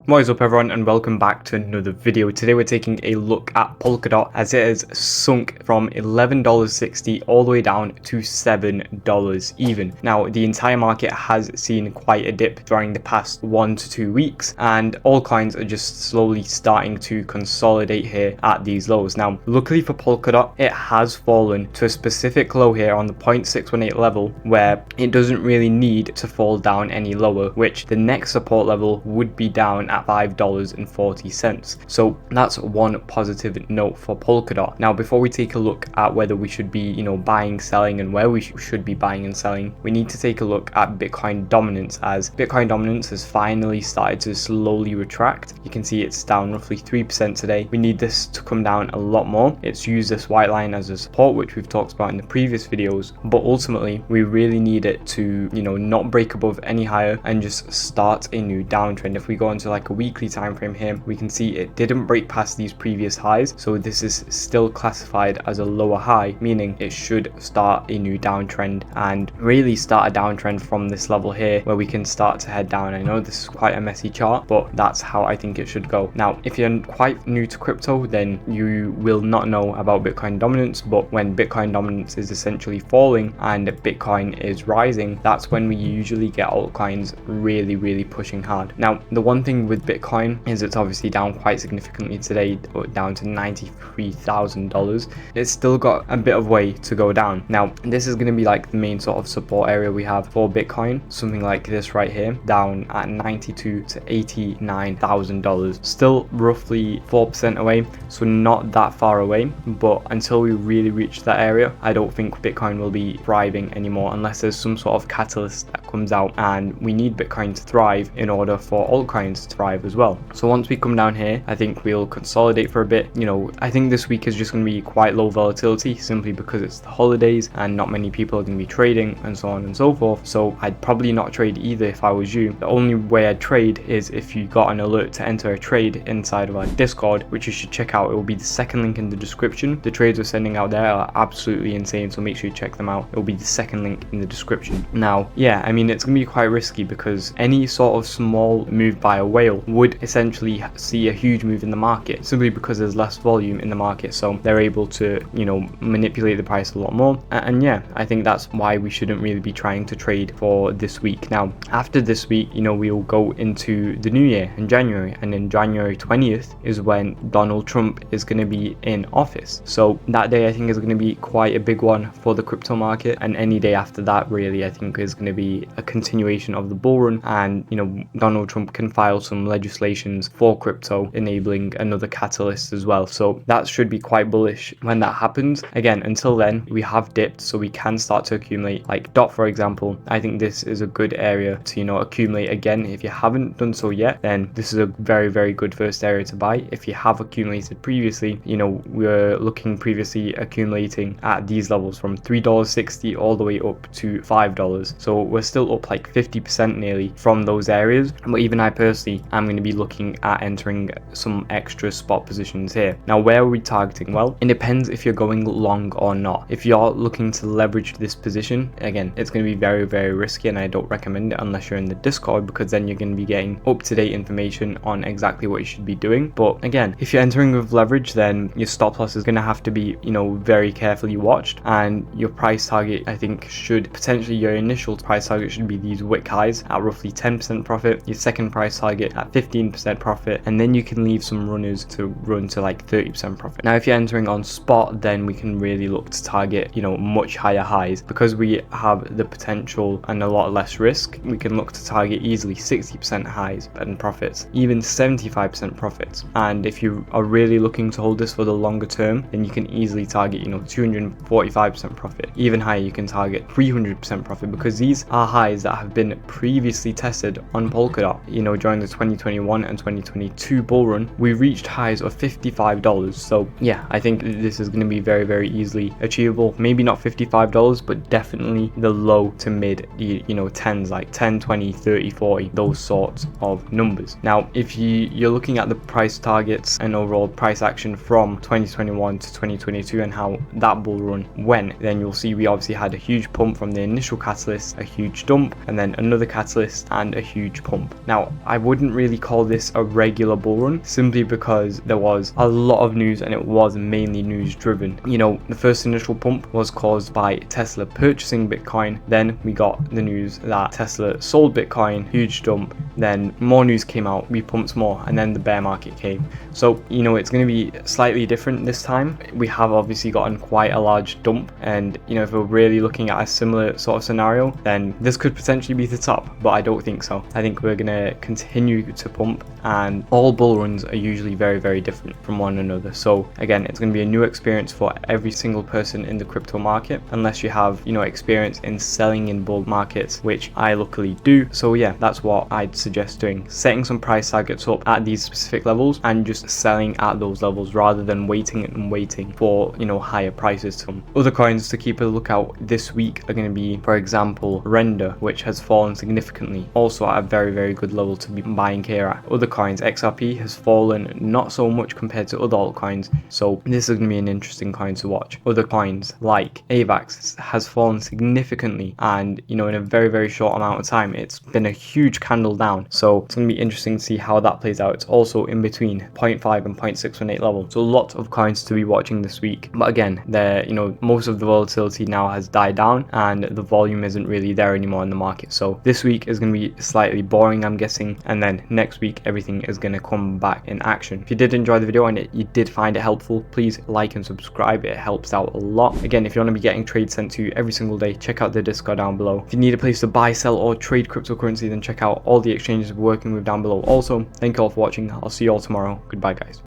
What is up everyone, and welcome back to another video. Today we're taking a look at Polkadot as it has sunk from $11.60 all the way down to $7 even. Now the entire market has seen quite a dip during the past 1 to 2 weeks, and altcoins are just slowly starting to consolidate here at these lows. Now luckily for Polkadot, it has fallen to a specific low here on the 0.618 level where it doesn't really need to fall down any lower, which the next support level would be down at $5.40. So that's one positive note for Polkadot. Now before we take a look at whether we should be buying, selling, and where we should be buying and selling, we need to take a look at Bitcoin dominance, as Bitcoin dominance has finally started to slowly retract. You can see it's down roughly 3% today. We need this to come down a lot more. It's used this white line as a support, which we've talked about in the previous videos, but ultimately we really need it to not break above any higher and just start a new downtrend. If we go into like a weekly time frame here, we can see it didn't break past these previous highs, so this is still classified as a lower high, meaning it should start a new downtrend and really start a downtrend from this level here where we can start to head down. I know this is quite a messy chart, but that's how I think it should go. Now if you're quite new to crypto, then you will not know about Bitcoin dominance, but when Bitcoin dominance is essentially falling and Bitcoin is rising, that's when we usually get altcoins really pushing hard. Now the one thing with Bitcoin is it's obviously down quite significantly today, down to $93,000. It's still got a bit of way to go down. Now this is going to be like the main sort of support area we have for Bitcoin, something like this right here, down at $92,000 to $89,000, still roughly 4% away, so not that far away. But until we really reach that area, I don't think Bitcoin will be thriving anymore unless there's some sort of catalyst that comes out, and we need Bitcoin to thrive in order for altcoins to thrive as well. So once we come down here, I think we'll consolidate for a bit. I think this week is just going to be quite low volatility simply because it's the holidays and not many people are going to be trading and so on and so forth. So I'd probably not trade either if I was you. The only way I'd trade is if you got an alert to enter a trade inside of our Discord, which you should check out. It will be the second link in the description. The trades we're sending out there are absolutely insane, so make sure you check them out. It will be the second link in the description. Now yeah, I mean, it's going to be quite risky because any sort of small move by a whale would essentially see a huge move in the market, simply because there's less volume in the market, so they're able to manipulate the price a lot more. And yeah, I think that's why we shouldn't really be trying to trade for this week. Now after this week, we'll go into the new year in January, and then January 20th is when Donald Trump is going to be in office. So that day I think is going to be quite a big one for the crypto market, and any day after that really I think is going to be a continuation of the bull run, and Donald Trump can file some legislations for crypto enabling another catalyst as well. So that should be quite bullish when that happens. Again, until then we have dipped, so we can start to accumulate. Like DOT for example, I think this is a good area to accumulate again. If you haven't done so yet, then this is a very good first area to buy. If you have accumulated previously, we were looking previously accumulating at these levels from $3.60 all the way up to $5, so we're still up like 50% nearly from those areas. But even I personally am going to be looking at entering some extra spot positions here. Now where are we targeting? Well, it depends if you're going long or not. If you're looking to leverage this position, again, it's going to be very risky, and I don't recommend it unless you're in the Discord, because then you're going to be getting up-to-date information on exactly what you should be doing. But again, if you're entering with leverage, then your stop loss is going to have to be very carefully watched, and your price target, I think, should potentially, your initial price target should be these wick highs at roughly 10% profit, your second price target at 15% profit, and then you can leave some runners to run to like 30% profit. Now if you're entering on spot, then we can really look to target much higher highs, because we have the potential and a lot less risk. We can look to target easily 60% highs and profits, even 75% profits. And if you are really looking to hold this for the longer term, then you can easily target 245% profit. Even higher, you can target 300% profit, because these are highs that have been previously tested on Polkadot. During the 2021 and 2022 bull run, we reached highs of $55. So yeah, I think this is going to be very easily achievable. Maybe not $55, but definitely the low to mid tens, like 10, 20, 30, 40, those sorts of numbers. Now if you're looking at the price targets and overall price action from 2021 to 2022 and how that bull run went, then you'll see we obviously had a huge pump from the initial catalyst, a huge dump, and then another catalyst and a huge pump. Now, I wouldn't really call this a regular bull run, simply because there was a lot of news and it was mainly news driven. You know, the first initial pump was caused by Tesla purchasing Bitcoin. Then we got the news that Tesla sold Bitcoin, huge dump. Then more news came out, we pumped more, and then the bear market came. So, you know, it's going to be slightly different this time. We have obviously gotten quite a large dump, and you know, if we're really looking at a similar sort of scenario, then this could potentially be the top, but I don't think so. I think we're going to continue to pump, and all bull runs are usually very, very different from one another. So again, it's going to be a new experience for every single person in the crypto market, unless you have, you know, experience in selling in bull markets, which I luckily do. So yeah, that's what I'd suggest doing, setting some price targets up at these specific levels and just selling at those levels rather than waiting and waiting for, you know, higher prices to come. Other coins to keep a lookout this week are going to be, for example, Render, which has fallen significantly, also at a very, very good level to be buying here at. Other coins, XRP has fallen not so much compared to other altcoins, so this is going to be an interesting coin to watch. Other coins like AVAX has fallen significantly, and you know, in a very, very short amount of time, it's been a huge candle down. So it's going to be interesting to see how that plays out. It's also in between 0.5 and 0.618 level, so lots of coins to be watching this week. But again, you know, most of the volatility now has died down and the volume isn't really there anymore in the market. So this week is going to be slightly boring, I'm guessing, and then next week everything is going to come back in action. If you did enjoy the video and you did find it helpful, please like and subscribe. It helps out a lot. Again, if you want to be getting trades sent to you every single day, check out the Discord down below. If you need a place to buy, sell, or trade cryptocurrency, then check out all the exchanges we're working with down below. Also, thank you all for watching. I'll see you all tomorrow. Goodbye, guys.